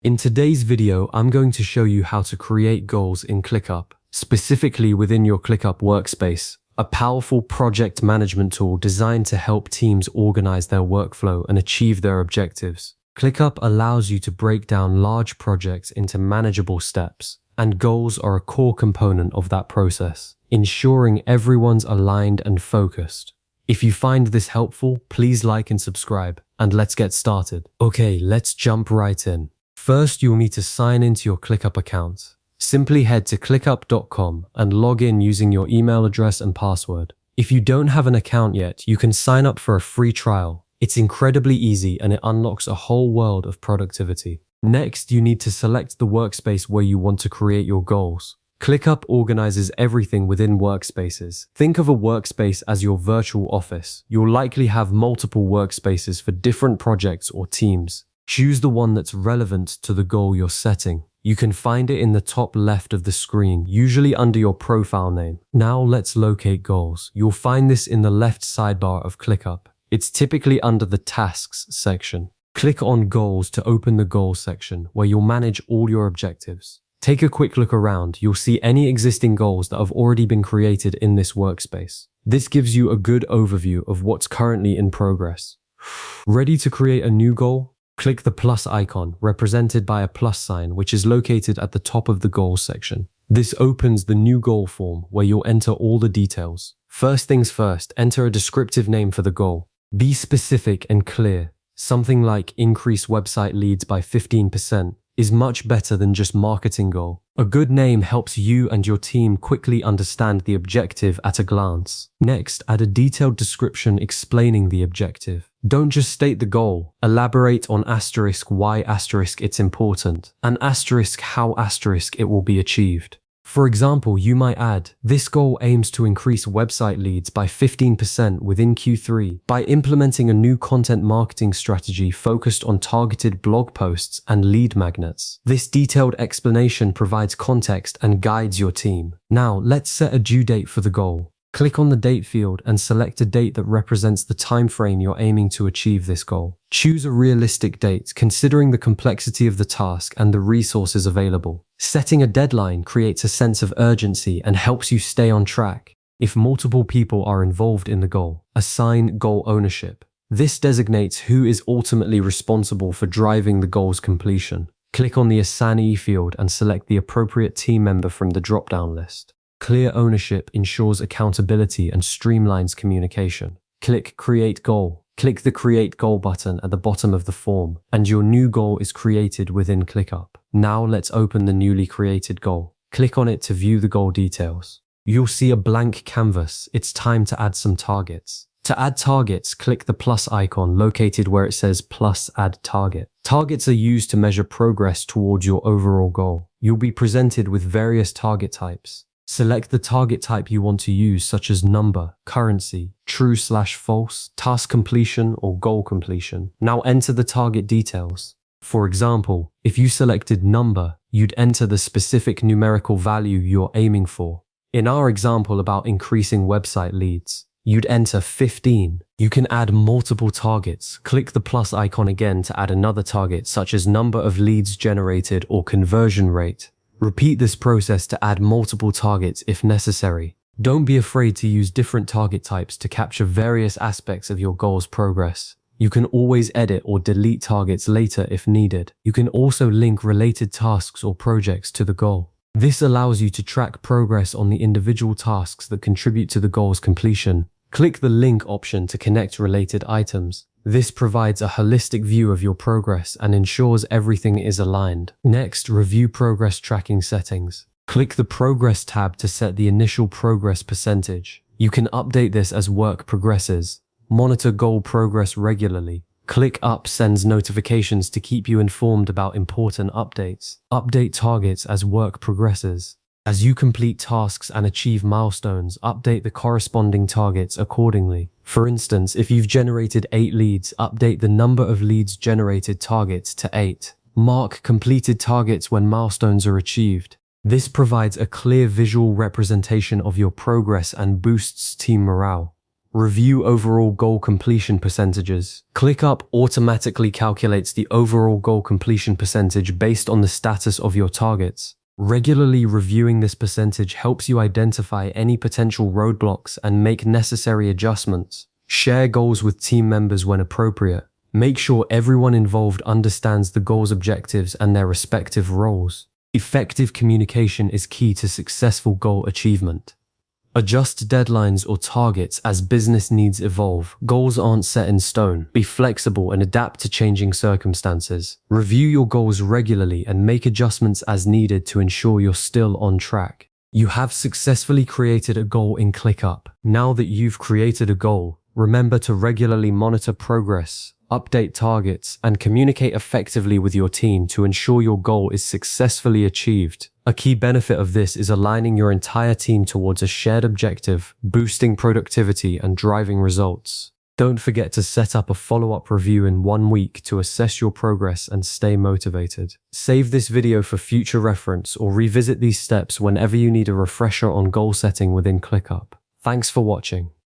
In today's video, I'm going to show you how to create goals in ClickUp, specifically within your ClickUp workspace, a powerful project management tool designed to help teams organize their workflow and achieve their objectives. ClickUp allows you to break down large projects into manageable steps, and goals are a core component of that process, ensuring everyone's aligned and focused. If you find this helpful, please like and subscribe, and let's get started. Okay, let's jump right in. First, you'll need to sign into your ClickUp account. Simply head to clickup.com and log in using your email address and password. If you don't have an account yet, you can sign up for a free trial. It's incredibly easy and it unlocks a whole world of productivity. Next, you need to select the workspace where you want to create your goals. ClickUp organizes everything within workspaces. Think of a workspace as your virtual office. You'll likely have multiple workspaces for different projects or teams. Choose the one that's relevant to the goal you're setting. You can find it in the top left of the screen, usually under your profile name. Now let's locate goals. You'll find this in the left sidebar of ClickUp. It's typically under the Tasks section. Click on Goals to open the Goals section, where you'll manage all your objectives. Take a quick look around. You'll see any existing goals that have already been created in this workspace. This gives you a good overview of what's currently in progress. Ready to create a new goal? Click the plus icon, represented by a plus sign, which is located at the top of the Goals section. This opens the new goal form, where you'll enter all the details. First things first, enter a descriptive name for the goal. Be specific and clear. Something like increase website leads by 15% is much better than just marketing goal. A good name helps you and your team quickly understand the objective at a glance. Next, add a detailed description explaining the objective. Don't just state the goal. Elaborate on why it's important, and how it will be achieved. For example, you might add, this goal aims to increase website leads by 15% within Q3 by implementing a new content marketing strategy focused on targeted blog posts and lead magnets. This detailed explanation provides context and guides your team. Now, let's set a due date for the goal. Click on the date field and select a date that represents the time frame you're aiming to achieve this goal. Choose a realistic date, considering the complexity of the task and the resources available. Setting a deadline creates a sense of urgency and helps you stay on track. If multiple people are involved in the goal, assign goal ownership. This designates who is ultimately responsible for driving the goal's completion. Click on the Assignee field and select the appropriate team member from the drop-down list. Clear ownership ensures accountability and streamlines communication. Click Create Goal. Click the Create Goal button at the bottom of the form, and your new goal is created within ClickUp. Now let's open the newly created goal. Click on it to view the goal details. You'll see a blank canvas. It's time to add some targets. To add targets, click the plus icon located where it says plus add target. Targets are used to measure progress towards your overall goal. You'll be presented with various target types. Select the target type you want to use, such as number, currency, true/false, task completion, or goal completion. Now enter the target details. For example, if you selected number, you'd enter the specific numerical value you're aiming for. In our example about increasing website leads, you'd enter 15. You can add multiple targets. Click the plus icon again to add another target, such as number of leads generated or conversion rate. Repeat this process to add multiple targets if necessary. Don't be afraid to use different target types to capture various aspects of your goal's progress. You can always edit or delete targets later if needed. You can also link related tasks or projects to the goal. This allows you to track progress on the individual tasks that contribute to the goal's completion. Click the link option to connect related items. This provides a holistic view of your progress and ensures everything is aligned. Next, review progress tracking settings. Click the Progress tab to set the initial progress percentage. You can update this as work progresses. Monitor goal progress regularly. ClickUp sends notifications to keep you informed about important updates. Update targets as work progresses. As you complete tasks and achieve milestones, update the corresponding targets accordingly. For instance, if you've generated 8 leads, update the number of leads generated targets to 8. Mark completed targets when milestones are achieved. This provides a clear visual representation of your progress and boosts team morale. Review overall goal completion percentages. ClickUp automatically calculates the overall goal completion percentage based on the status of your targets. Regularly reviewing this percentage helps you identify any potential roadblocks and make necessary adjustments. Share goals with team members when appropriate. Make sure everyone involved understands the goal's objectives and their respective roles. Effective communication is key to successful goal achievement. Adjust deadlines or targets as business needs evolve. Goals aren't set in stone. Be flexible and adapt to changing circumstances. Review your goals regularly and make adjustments as needed to ensure you're still on track. You have successfully created a goal in ClickUp. Now that you've created a goal, remember to regularly monitor progress, update targets, and communicate effectively with your team to ensure your goal is successfully achieved. A key benefit of this is aligning your entire team towards a shared objective, boosting productivity and driving results. Don't forget to set up a follow-up review in 1 week to assess your progress and stay motivated. Save this video for future reference or revisit these steps whenever you need a refresher on goal setting within ClickUp. Thanks for watching.